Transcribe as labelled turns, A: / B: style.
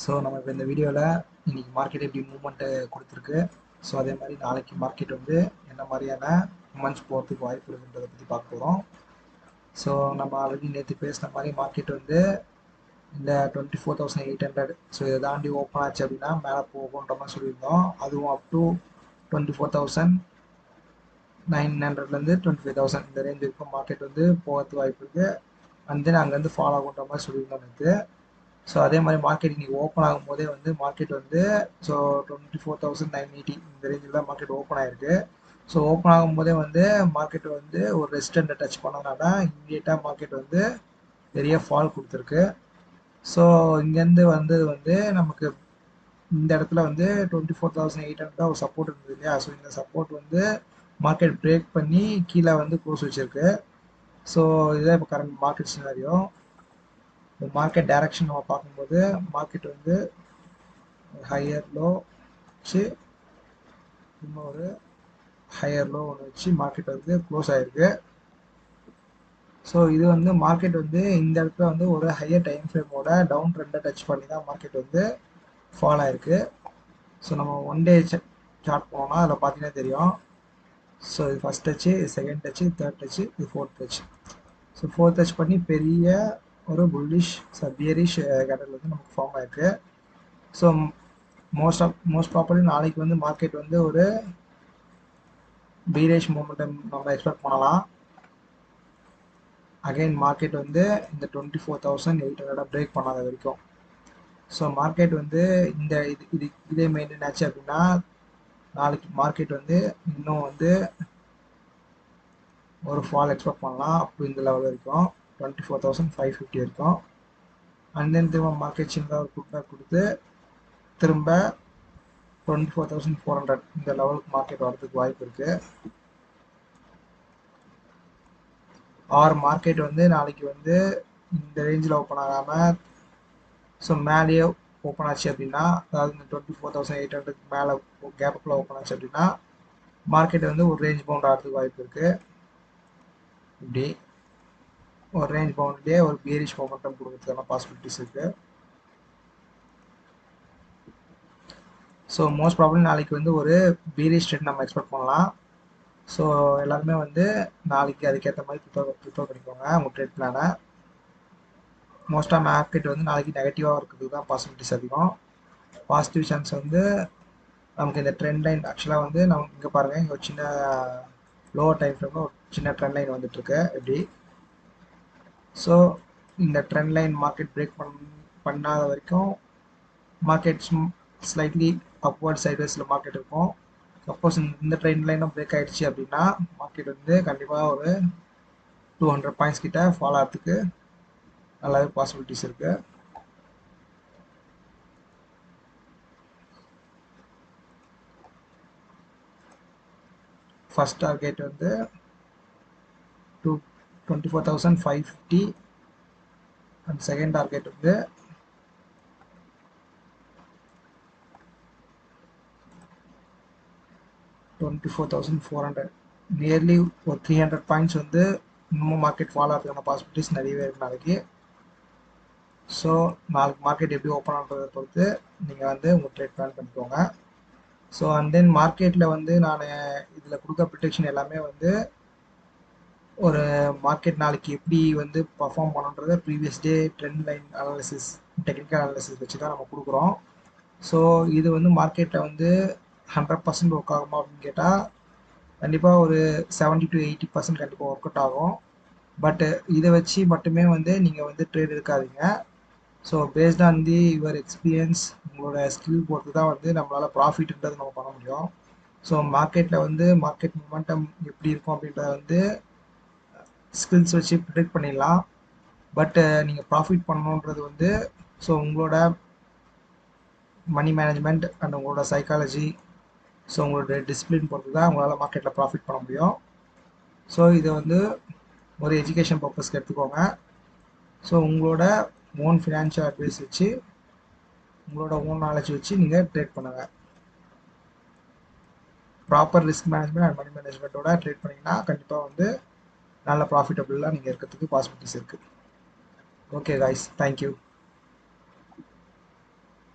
A: So நம்ம இப்போ இந்த வீடியோவில் இன்னைக்கு மார்க்கெட் எப்படி மூவ்மெண்ட்டு கொடுத்துருக்கு. ஸோ அதே மாதிரி நாளைக்கு மார்க்கெட் வந்து என்ன மாதிரியான மூமெண்ட்ஸ் போகிறதுக்கு வாய்ப்பு இருக்குன்றதை பற்றி பார்க்க போகிறோம். ஸோ நம்ம ஆல்ரெடி நேற்று பேசின மாதிரி மார்க்கெட் வந்து இந்த 24,800 ஸோ இதை தாண்டி ஓப்பன் ஆச்சு அப்படின்னா மேலே போகுன்ற மாதிரி சொல்லியிருந்தோம். அதுவும் அப் டு 24,900லேருந்து 25,000 இந்த ரேஞ்ச் இருக்கும் மார்க்கெட் வந்து போகிறதுக்கு வாய்ப்பு இருக்குது. அண்ட் தென் அங்கேருந்து ஃபாலோ ஆகுன்ற மாதிரி சொல்லியிருந்தோம் நேற்று. ஸோ அதே மாதிரி மார்க்கெட் இன்னைக்கு ஓப்பன் ஆகும் போதே வந்து மார்க்கெட் வந்து ஸோ 24,980 இந்த ரேஞ்சில் தான் மார்க்கெட் ஓப்பன் ஆயிருக்கு. ஸோ ஓப்பன் ஆகும் போதே வந்து மார்க்கெட் வந்து ஒரு ரெசிஸ்டண்ட்டை டச் பண்ணதுனால இம்மிடியேட்டாக மார்க்கெட் வந்து பெரிய ஃபால் கொடுத்துருக்கு. ஸோ இங்கேருந்து வந்து நமக்கு இந்த இடத்துல வந்து 24,800 ஒரு சப்போர்ட் இருந்தது இல்லையா. ஸோ இந்த சப்போர்ட் வந்து மார்க்கெட் பிரேக் பண்ணி கீழே வந்து க்ளோஸ் வச்சிருக்கு. ஸோ இதுதான் இப்போ கரண்ட் மார்க்கெட் சினாரியோ. இந்த மார்க்கெட் டைரக்ஷன் நம்ம பார்க்கும்போது மார்க்கெட் வந்து ஹையர் லோ வச்சு இன்னொரு ஹையர் லோ ஒன்று வச்சு மார்க்கெட் வந்து க்ளோஸ் ஆகிருக்கு. ஸோ இது வந்து மார்க்கெட் வந்து இந்த இடத்துல வந்து ஒரு ஹையர் டைம் ஃப்ரேமோட டவுன் ட்ரெண்டை டச் பண்ணி தான் மார்க்கெட் வந்து ஃபால் ஆகிருக்கு. ஸோ நம்ம ஒன் டே சார்ட் போனோம்னா அதில் பார்த்தீங்கன்னா தெரியும். ஸோ இது first touch, second touch, third touch, இது fourth touch. So fourth touch பண்ணி பெரிய ஒரு புல்லிஷ் பியரிஷ் கேட்டல் வந்து நமக்கு ஃபார்ம் ஆயிருக்கு. ஸோ மோஸ்ட் ப்ராபர்லி நாளைக்கு வந்து மார்க்கெட் வந்து ஒரு பீரிஷ் மூமெண்டம் நம்ம எக்ஸ்பெக்ட் பண்ணலாம். அகைன் மார்க்கெட் வந்து இந்த 24,800 பிரேக் பண்ணாத வரைக்கும். ஸோ மார்க்கெட் வந்து இந்த இதே மெயின்டைன் ஆச்சு அப்படின்னா நாளைக்கு மார்க்கெட் வந்து இன்னும் வந்து ஒரு ஃபால் எக்ஸ்பெக்ட் பண்ணலாம் அப்போ இந்த லெவல் வரைக்கும் 24,550 வரைக்கும். அண்ட் தென் திரும்ப மார்க்கெட் சின்னதாக ஒரு புட்பேக் கொடுத்து திரும்ப 24,400 இந்த லெவலுக்கு மார்க்கெட் வரதுக்கு வாய்ப்பு இருக்குது. ஆர் மார்க்கெட் வந்து நாளைக்கு வந்து இந்த ரேஞ்சில் ஓப்பன் ஆகாமல் ஸோ மேலேயே ஓப்பன் ஆச்சு அப்படின்னா, அதாவது இந்த 24,800 மேலே கேப்புக்குள்ளே ஓப்பன் ஆச்சு அப்படின்னா மார்க்கெட் வந்து ஒரு ரேஞ்ச் பவுண்ட் ஆகிறதுக்கு வாய்ப்பு இருக்குது. இப்படி ஒரு ரேஞ்ச் பவுண்ட்லேயே ஒரு பியரிஷ் மொமெண்டம் கொடுக்கறதுக்கான பாசிபிலிட்டிஸ் இருக்குது. ஸோ மோஸ்ட் ப்ராப்ளம் நாளைக்கு வந்து ஒரு பீரிஷ் ட்ரெண்ட் நம்ம எக்ஸ்பெக்ட் பண்ணலாம். ஸோ எல்லாருமே வந்து நாளைக்கு அதுக்கேற்ற மாதிரி ப்ரிப்பேர் பண்ணிக்கோங்க உங்கள் ட்ரேட் பிளானை. மோஸ்ட்டாக மார்க்கெட் வந்து நாளைக்கு நெகட்டிவாக இருக்கிறதுக்கு தான் பாசிபிலிட்டிஸ் அதிகம். பாசிட்டிவ் சான்ஸ் வந்து நமக்கு இந்த ட்ரெண்ட் லைன் ஆக்சுவலாக வந்து நம்ம இங்கே பாருங்கள், இங்கே ஒரு சின்ன லோவர் டைம் ஃப்ரேமில் ஒரு சின்ன ட்ரெண்ட் லைன் வந்துட்டுருக்கு எப்படி. ஸோ இந்த ட்ரெண்ட் லைன் மார்க்கெட் பிரேக் பண்ணாத வரைக்கும் மார்க்கெட் ஸ்லைட்லி அப்வர்ட் சைட்வேஸில் மார்க்கெட் இருக்கும். சப்போஸ் இந்த ட்ரெண்ட் லைனும் பிரேக் ஆகிடுச்சு அப்படின்னா மார்க்கெட் வந்து கண்டிப்பாக ஒரு 200 பாயிண்ட்ஸ் கிட்ட ஃபால் ஆகிறதுக்கு நல்லாவே பாசிபிலிட்டிஸ் இருக்குது. ஃபர்ஸ்ட் டார்கெட் வந்து 24,550 அண்ட் செகண்ட் டார்கெட் வந்து 24,400. நியர்லி ஒரு 300 பாயிண்ட்ஸ் வந்து இன்னமும் மார்க்கெட் ஃபால் ஆகிறதுக்கான பாசிபிலிட்டிஸ் நிறையவே இருக்குது நாளைக்கு. ஸோ நாளைக்கு மார்க்கெட் எப்படி ஓப்பன் ஆகிறத பொறுத்து நீங்கள் வந்து உங்கள் ட்ரேட் பிளான் பண்ணிக்கோங்க. ஸோ அண்ட் தென் மார்க்கெட்டில் வந்து நான் இதில் கொடுக்க ப்ரிடிக்ஷன் எல்லாமே வந்து ஒரு மார்க்கெட் நாளைக்கு எப்படி வந்து பர்ஃபார்ம் பண்ணுன்றத previous day trend line analysis, technical analysis வச்சு தான் நம்ம கொடுக்குறோம். ஸோ இது வந்து மார்க்கெட்டில் வந்து 100% ஒர்க் ஆகுமா அப்படின்னு கேட்டால் கண்டிப்பாக ஒரு 70 to 80% கண்டிப்பாக ஒர்க் அவுட் ஆகும். பட் இதை வச்சு மட்டுமே வந்து நீங்கள் வந்து ட்ரேட் எடுக்காதீங்க. So based on the your experience, உங்களோட ஸ்கில் பொறுத்து தான் வந்து நம்மளால் ப்ராஃபிட்ன்றது நம்ம பண்ண முடியும். ஸோ மார்க்கெட்டில் வந்து மார்க்கெட் மொமெண்டம் எப்படி இருக்கும் அப்படின்றத வந்து ஸ்கில்ஸ் வச்சு ப்ரிடிக்ட் பண்ணிடலாம். பட் நீங்கள் ப்ராஃபிட் பண்ணணுன்றது வந்து ஸோ உங்களோட மணி மேனேஜ்மெண்ட் அண்ட் உங்களோட சைக்காலஜி, ஸோ உங்களோட டிசிப்ளின் பொறுத்து தான் உங்களால் மார்க்கெட்டில் ப்ராஃபிட் பண்ண முடியும். ஸோ இதை வந்து ஒரு எஜுகேஷன் பர்பஸ்க்கு எடுத்துக்கோங்க. ஸோ உங்களோட ஓன் ஃபினான்ஷியல் அட்வைஸ் வச்சு உங்களோட ஓன் நாலேஜ் வச்சு நீங்கள் ட்ரேட் பண்ணுங்கள். Proper risk management and money மேனேஜ்மெண்ட்டோட ட்ரேட் பண்ணிங்கன்னா கண்டிப்பாக வந்து நல்ல ப்ராஃபிட்டபுளாக நீங்கள் இருக்கிறதுக்கு பாசிபிலிட்டிஸ் இருக்குது. Okay guys, thank you.